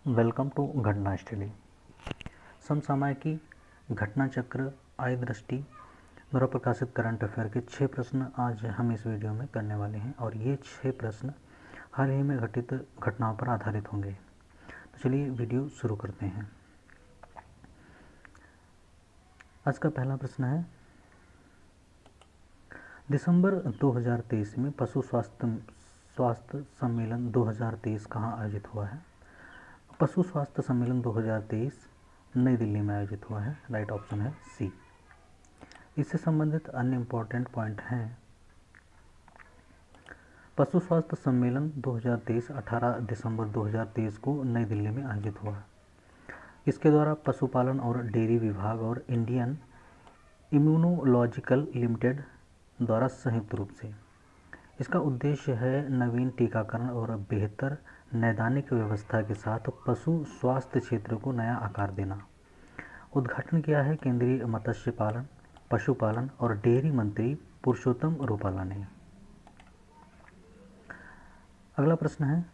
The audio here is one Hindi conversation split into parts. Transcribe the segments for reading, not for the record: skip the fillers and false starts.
वेलकम टू घटना स्टडी। समसामयिकी, घटना चक्र, आय दृष्टि द्वारा प्रकाशित करंट अफेयर के 6 प्रश्न आज हम इस वीडियो में करने वाले हैं और ये 6 प्रश्न हाल ही में घटित घटनाओं पर आधारित होंगे। तो चलिए वीडियो शुरू करते हैं। आज का पहला प्रश्न है, दिसंबर 2023 में पशु स्वास्थ्य सम्मेलन 2023 कहाँ आयोजित हुआ है? पशु स्वास्थ्य सम्मेलन 2023 नई दिल्ली में आयोजित हुआ है। राइट ऑप्शन है सी। इससे संबंधित अन्य इम्पोर्टेंट पॉइंट हैं, पशु स्वास्थ्य सम्मेलन 2023 18 दिसंबर 2023 को नई दिल्ली में आयोजित हुआ। इसके द्वारा पशुपालन और डेयरी विभाग और इंडियन इम्यूनोलॉजिकल लिमिटेड द्वारा संयुक्त रूप से इसका उद्देश्य है नवीन टीकाकरण और बेहतर नैदानिक व्यवस्था के साथ पशु स्वास्थ्य क्षेत्र को नया आकार देना। उद्घाटन किया है केंद्रीय मत्स्य पालन, पशुपालन और डेयरी मंत्री पुरुषोत्तम रूपाला ने। अगला प्रश्न है,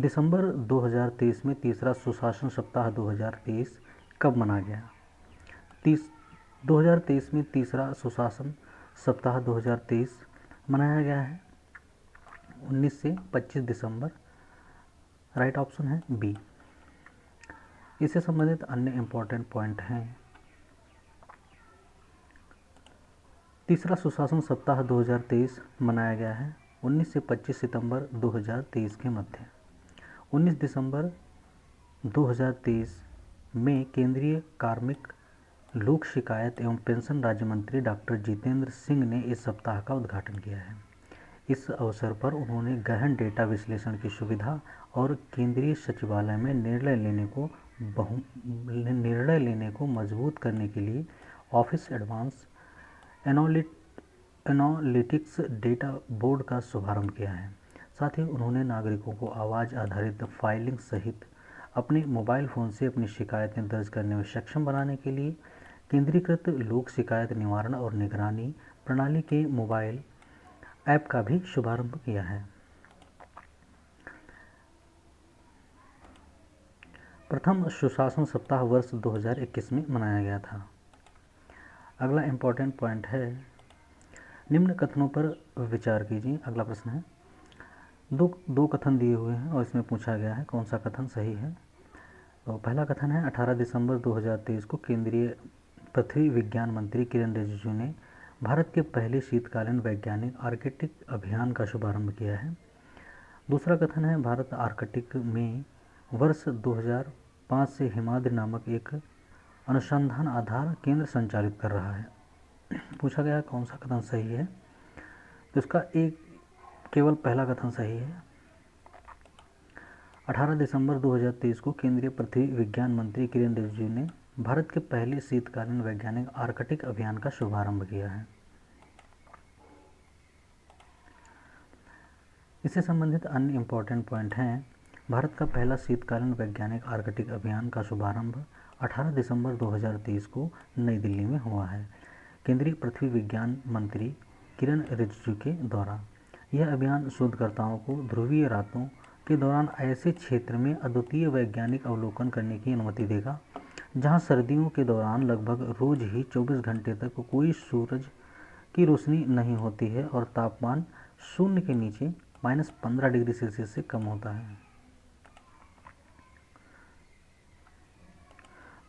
दिसंबर 2023 में तीसरा सुशासन सप्ताह 2023 कब मनाया गया? 2023 में तीसरा सुशासन सप्ताह 2023 मनाया गया है 19 से 25 दिसंबर। राइट ऑप्शन है बी। इससे संबंधित अन्य इम्पोर्टेंट पॉइंट हैं, तीसरा सुशासन सप्ताह 2023 मनाया गया है 19 से 25 सितंबर 2023 के मध्य। 19 दिसंबर 2023 में केंद्रीय कार्मिक, लोक शिकायत एवं पेंशन राज्य मंत्री डॉक्टर जितेंद्र सिंह ने इस सप्ताह का उद्घाटन किया है। इस अवसर पर उन्होंने गहन डेटा विश्लेषण की सुविधा और केंद्रीय सचिवालय में निर्णय लेने को मजबूत करने के लिए office advance analytics data board का शुभारंभ किया है। साथ ही उन्होंने नागरिकों को आवाज़ आधारित फाइलिंग सहित अपने मोबाइल फ़ोन से अपनी शिकायतें दर्ज करने में सक्षम बनाने के लिए केंद्रीकृत लोक शिकायत निवारण और निगरानी प्रणाली के मोबाइल ऐप का भी शुभारंभ किया है। प्रथम सुशासन सप्ताह वर्ष 2021 में मनाया गया था। अगला इम्पोर्टेंट पॉइंट है, निम्न कथनों पर विचार कीजिए। अगला प्रश्न है, दो कथन दिए हुए हैं और इसमें पूछा गया है कौन सा कथन सही है। तो पहला कथन है, 18 दिसंबर 2023 को केंद्रीय पृथ्वी विज्ञान मंत्री किरण रिजिजू ने भारत के पहले शीतकालीन वैज्ञानिक आर्कटिक अभियान का शुभारंभ किया है। दूसरा कथन है, भारत आर्कटिक में वर्ष 2005 से हिमाद्री नामक एक अनुसंधान आधार केंद्र संचालित कर रहा है। पूछा गया कौन सा कथन सही है, तो इसका केवल पहला कथन सही है। 18 दिसंबर 2023 को केंद्रीय पृथ्वी विज्ञान मंत्री किरण रिजिजू ने भारत के पहले शीतकालीन वैज्ञानिक आर्कटिक अभियान का शुभारंभ किया है। इससे संबंधित अन्य इम्पोर्टेंट पॉइंट हैं, भारत का पहला शीतकालीन वैज्ञानिक आर्कटिक अभियान का शुभारंभ 18 दिसंबर 2023 को नई दिल्ली में हुआ है केंद्रीय पृथ्वी विज्ञान मंत्री किरण रिजिजू के द्वारा। यह अभियान शोधकर्ताओं को ध्रुवीय रातों के दौरान ऐसे क्षेत्र में अद्वितीय वैज्ञानिक अवलोकन करने की अनुमति देगा जहां सर्दियों के दौरान लगभग रोज ही 24 घंटे तक कोई सूरज की रोशनी नहीं होती है और तापमान शून्य के नीचे -15 डिग्री सेल्सियस से कम होता है।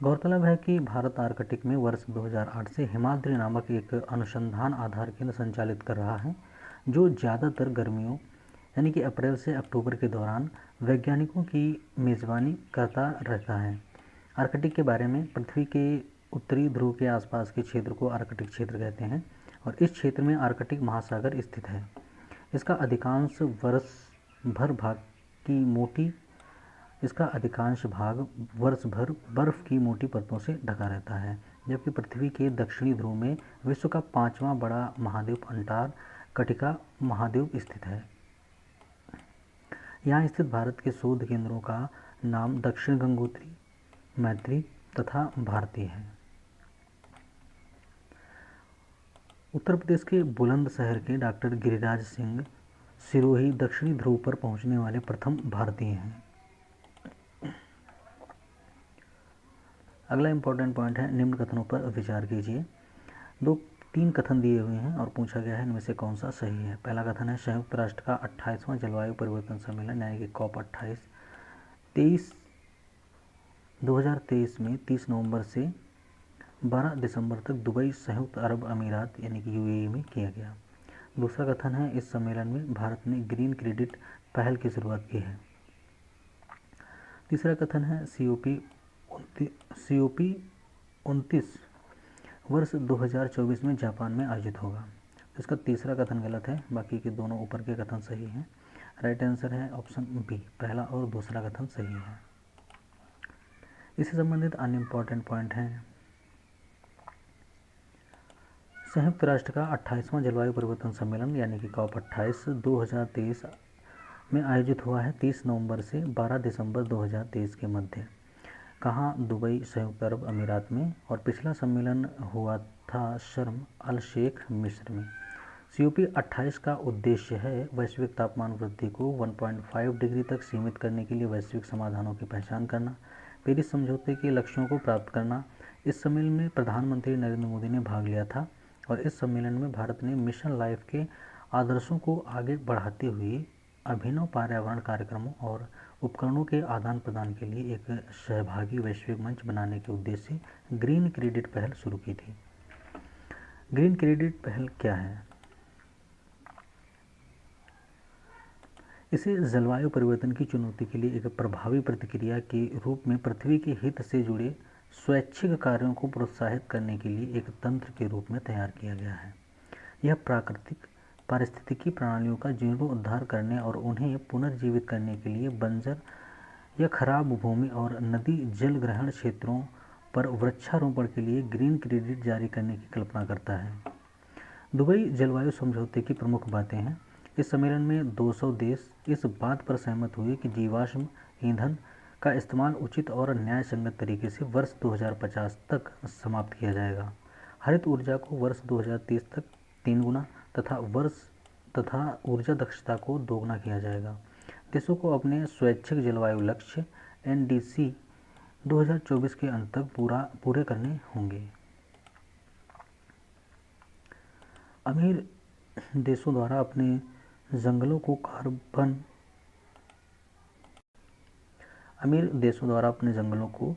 गौरतलब है कि भारत आर्कटिक में वर्ष 2008 से हिमाद्री नामक एक अनुसंधान आधार केंद्र संचालित कर रहा है, जो ज़्यादातर गर्मियों यानी कि अप्रैल से अक्टूबर के दौरान वैज्ञानिकों की मेज़बानी करता रहता है। आर्कटिक के बारे में, पृथ्वी के उत्तरी ध्रुव के आसपास के क्षेत्र को आर्कटिक क्षेत्र कहते हैं और इस क्षेत्र में आर्कटिक महासागर स्थित है। इसका अधिकांश भाग वर्ष भर बर्फ़ की मोटी परतों से ढका रहता है, जबकि पृथ्वी के दक्षिणी ध्रुव में विश्व का 5वां बड़ा महाद्वीप अंटार्कटिका महाद्वीप स्थित है। यहाँ स्थित भारत के शोध केंद्रों का नाम दक्षिण गंगोत्री, मैत्री तथा भारती है। उत्तर प्रदेश के बुलंदशहर के डॉक्टर गिरिराज सिंह सिरोही दक्षिणी ध्रुव पर पहुंचने वाले प्रथम भारतीय हैं। अगला इंपॉर्टेंट पॉइंट है निम्न कथनों पर विचार कीजिए। 3 कथन दिए हुए हैं और पूछा गया है इनमें से कौन सा सही है। पहला कथन है संयुक्त राष्ट्र का 28वां जलवायु परिवर्तन सम्मेलन यानी कि COP 28 2023 में 30 नवंबर से 12 दिसंबर तक दुबई संयुक्त अरब अमीरात यानी कि UAE में किया गया। दूसरा कथन है इस सम्मेलन में भारत ने ग्रीन क्रेडिट पहल की शुरुआत की है। तीसरा कथन है COP 29 वर्ष 2024 में जापान में आयोजित होगा। इसका तीसरा कथन गलत है, बाकी के दोनों ऊपर के कथन सही हैं। राइट आंसर है ऑप्शन बी, पहला और दूसरा कथन सही है। इससे संबंधित अन्य इम्पॉर्टेंट पॉइंट हैं संयुक्त राष्ट्र का 28वां जलवायु परिवर्तन सम्मेलन यानी कि COP 28 2023 में आयोजित हुआ है 30 नवंबर से 12 दिसंबर 2023 के मध्य। कहाँ? दुबई संयुक्त अरब अमीरात में। और पिछला सम्मेलन हुआ था शर्म अल शेख मिस्र में। COP 28 का उद्देश्य है वैश्विक तापमान वृद्धि को 1.5 डिग्री तक सीमित करने के लिए वैश्विक समाधानों की पहचान करना, पेरिस समझौते के लक्ष्यों को प्राप्त करना। इस सम्मेलन में प्रधानमंत्री नरेंद्र मोदी ने भाग लिया था और इस सम्मेलन में भारत ने मिशन लाइफ के आदर्शों को आगे बढ़ाते हुए अभिनव पर्यावरण कार्यक्रमों और उपकरणों के आदान प्रदान के लिए एक सहभागी वैश्विक मंच बनाने के उद्देश्य से ग्रीन क्रेडिट पहल शुरू की थी। ग्रीन क्रेडिट पहल क्या है? इसे जलवायु परिवर्तन की चुनौती के लिए एक प्रभावी प्रतिक्रिया के रूप में पृथ्वी के हित से जुड़े स्वैच्छिक कार्यों को प्रोत्साहित करने के लिए एक तंत्र के रूप में तैयार किया गया है। यह प्राकृतिक पारिस्थितिकी प्रणालियों का जीर्णोद्धार करने और उन्हें पुनर्जीवित करने के लिए बंजर या खराब भूमि और नदी जल ग्रहण क्षेत्रों पर वृक्षारोपण के लिए ग्रीन क्रेडिट जारी करने की कल्पना करता है। दुबई जलवायु समझौते की प्रमुख बातें हैं। इस सम्मेलन में 200 देश इस बात पर सहमत हुए कि जीवाश्म ईंधन का इस्तेमाल उचित और न्याय संगत तरीके से वर्ष 2050 तक समाप्त किया जाएगा। हरित ऊर्जा को वर्ष 2030 तक 3 गुना तथा ऊर्जा दक्षता को 2 गुना किया जाएगा। देशों को अपने स्वैच्छिक जलवायु लक्ष्य NDC 2024 के अंत तक पूरे करने होंगे। अमीर देशों द्वारा अपने जंगलों को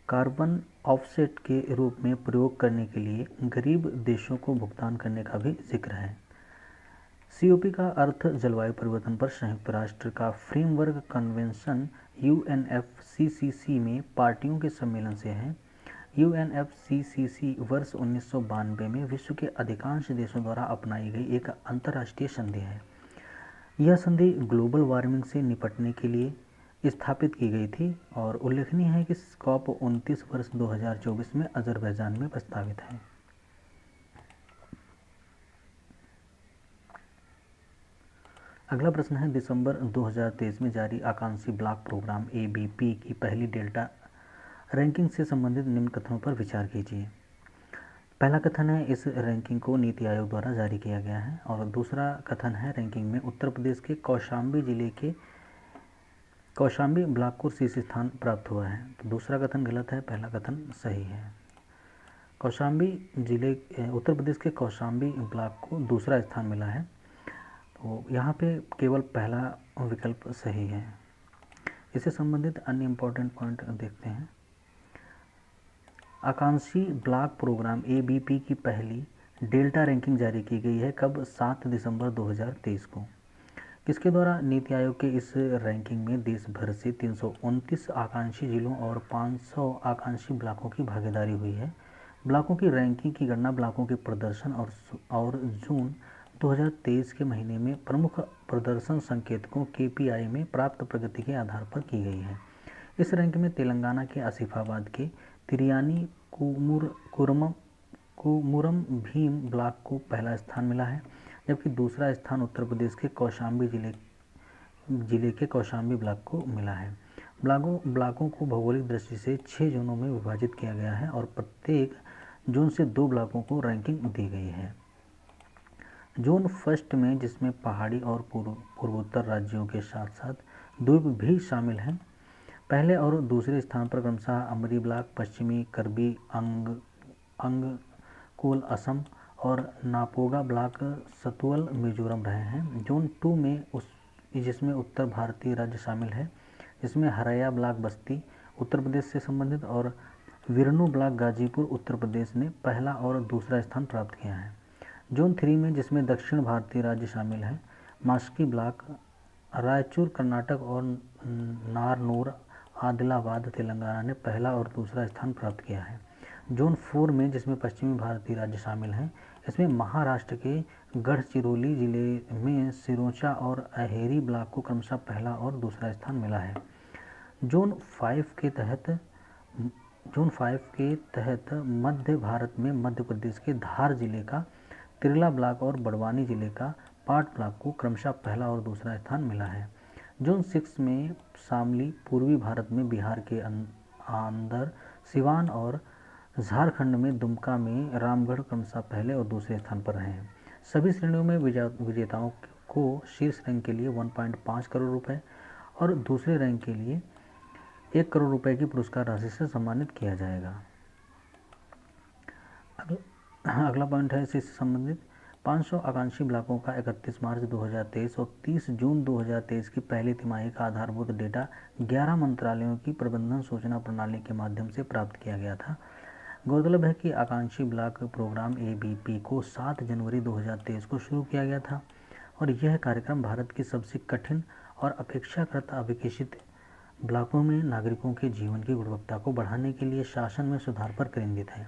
कार्बन ऑफसेट के रूप में प्रयोग करने के लिए गरीब देशों को भुगतान करने का भी जिक्र है। COP का अर्थ जलवायु परिवर्तन पर संयुक्त राष्ट्र का फ्रेमवर्क कन्वेंशन UNFCCC में पार्टियों के सम्मेलन से है। UNFCCC वर्ष 1992 में विश्व के अधिकांश देशों द्वारा अपनाई गई एक अंतर्राष्ट्रीय संधि है। यह संधि ग्लोबल वार्मिंग से निपटने के लिए स्थापित की गई थी और उल्लेखनीय है कि COP 29 वर्ष 2024 में अजरबैजान में प्रस्तावित है। अगला प्रश्न है दिसंबर 2023 में जारी आकांक्षी ब्लॉक प्रोग्राम ABP की पहली डेल्टा रैंकिंग से संबंधित निम्न कथनों पर विचार कीजिए। पहला कथन है इस रैंकिंग को नीति आयोग द्वारा जारी किया गया है और दूसरा कथन है रैंकिंग में उत्तर प्रदेश के कौशाम्बी जिले के कौशाम्बी ब्लॉक को शीर्ष स्थान प्राप्त हुआ है। तो दूसरा कथन गलत है, पहला कथन सही है। कौशाम्बी जिले उत्तर प्रदेश के कौशाम्बी ब्लॉक को दूसरा स्थान मिला है, तो यहाँ पे केवल पहला विकल्प सही है। इससे संबंधित अन्य इम्पोर्टेंट पॉइंट देखते हैं। आकांक्षी ब्लॉक प्रोग्राम ABP की पहली डेल्टा रैंकिंग जारी की गई है कब? 7 दिसंबर 2023 को। किसके द्वारा? नीति आयोग के इस रैंकिंग में देश भर से 329 आकांक्षी जिलों और 500 आकांक्षी ब्लॉकों की भागीदारी हुई है। ब्लॉकों की रैंकिंग की गणना ब्लॉकों के प्रदर्शन और जून 2023 के महीने में प्रमुख प्रदर्शन संकेतकों KPI में प्राप्त प्रगति के आधार पर की गई है। इस रैंक में तेलंगाना के आसिफाबाद के तिरियानी कुमुरम भीम ब्लॉक को पहला स्थान मिला है, जबकि दूसरा स्थान उत्तर प्रदेश के कौशाम्बी जिले के कौशाम्बी ब्लॉक को मिला है। ब्लॉकों को भौगोलिक दृष्टि से 6 जोनों में विभाजित किया गया है और प्रत्येक जोन से 2 ब्लॉकों को रैंकिंग दी गई है। जोन फर्स्ट में, जिसमें पहाड़ी और पूर्वोत्तर राज्यों के साथ साथ द्वीप भी शामिल हैं, पहले और दूसरे स्थान पर क्रमशः अमरी ब्लॉक, पश्चिमी कर्बी अंगकोल असम और नापोगा ब्लॉक सतुवल मिजोरम रहे हैं। जोन 2 में जिसमें उत्तर भारतीय राज्य शामिल है, जिसमें हरैया ब्लॉक बस्ती उत्तर प्रदेश से संबंधित और विरनू ब्लॉक गाजीपुर उत्तर प्रदेश ने पहला और दूसरा स्थान प्राप्त किया है। जोन 3 में जिसमें दक्षिण भारतीय राज्य शामिल है, मास्की ब्लॉक रायचूर कर्नाटक और नारनूर आदिलाबाद तेलंगाना ने पहला और दूसरा स्थान प्राप्त किया है। जोन 4 में जिसमें पश्चिमी भारतीय राज्य शामिल हैं, इसमें महाराष्ट्र के गढ़चिरौली जिले में सिरोंचा और अहेरी ब्लॉक को क्रमशः पहला और दूसरा स्थान मिला है। जोन 5 के तहत मध्य भारत में मध्य प्रदेश के धार जिले का तिरला ब्लॉक और बड़वानी जिले का पाट ब्लॉक को क्रमशः पहला और दूसरा स्थान मिला है। जोन 6 में शामली पूर्वी भारत में बिहार के अंदर सिवान और झारखंड में दुमका में रामगढ़ क्रमशः पहले और दूसरे स्थान पर रहे हैं। सभी श्रेणियों में विजेताओं को शीर्ष रैंक के लिए 1.5 करोड़ रुपए और दूसरे रैंक के लिए 1 करोड़ रुपए की पुरस्कार राशि से सम्मानित किया जाएगा। अगला पॉइंट है इसी से संबंधित 500 आकांक्षी ब्लॉकों का 31 मार्च 2023 और 30 जून 2023 की पहली तिमाही का आधारभूत डेटा 11 मंत्रालयों की प्रबंधन सूचना प्रणाली के माध्यम से प्राप्त किया गया था। गौरतलब है कि आकांक्षी ब्लॉक प्रोग्राम ABP को 7 जनवरी 2023 को शुरू किया गया था और यह कार्यक्रम भारत की सबसे कठिन और अपेक्षाकृत अविकसित ब्लॉकों में नागरिकों के जीवन की गुणवत्ता को बढ़ाने के लिए शासन में सुधार पर केंद्रित है।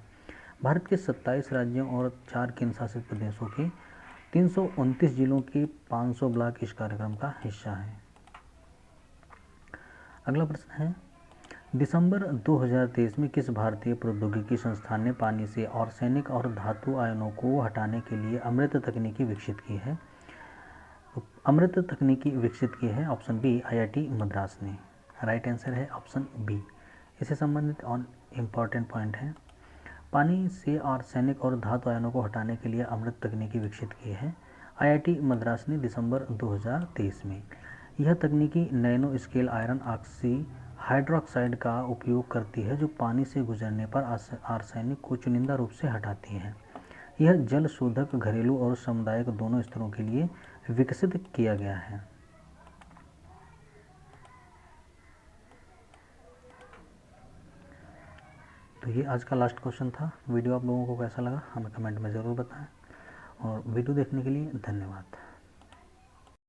भारत के 27 राज्यों और 4 केंद्र शासित प्रदेशों के 329 जिलों के 500 ब्लॉक इस कार्यक्रम का हिस्सा हैं। अगला प्रश्न है, दिसंबर 2023 में किस भारतीय प्रौद्योगिकी संस्थान ने पानी से आर्सेनिक और धातु आयनों को हटाने के लिए अमृत तकनीकी विकसित की है? अमृत तकनीकी विकसित की है ऑप्शन बी IIT मद्रास ने। राइट आंसर है ऑप्शन बी। इससे संबंधित और इम्पॉर्टेंट पॉइंट है, पानी से आर्सेनिक और धातु आयनों को हटाने के लिए अमृत तकनीकी विकसित की है IIT मद्रास ने दिसंबर 2023 में। यह तकनीकी nano scale iron oxy hydroxide का उपयोग करती है, जो पानी से गुजरने पर आर्सेनिक को चुनिंदा रूप से हटाती है। यह जल शोधक, घरेलू और सामुदायिक दोनों स्तरों के लिए विकसित किया गया है। तो ये आज का लास्ट क्वेश्चन था। वीडियो आप लोगों को कैसा लगा हमें कमेंट में ज़रूर बताएं और वीडियो देखने के लिए धन्यवाद।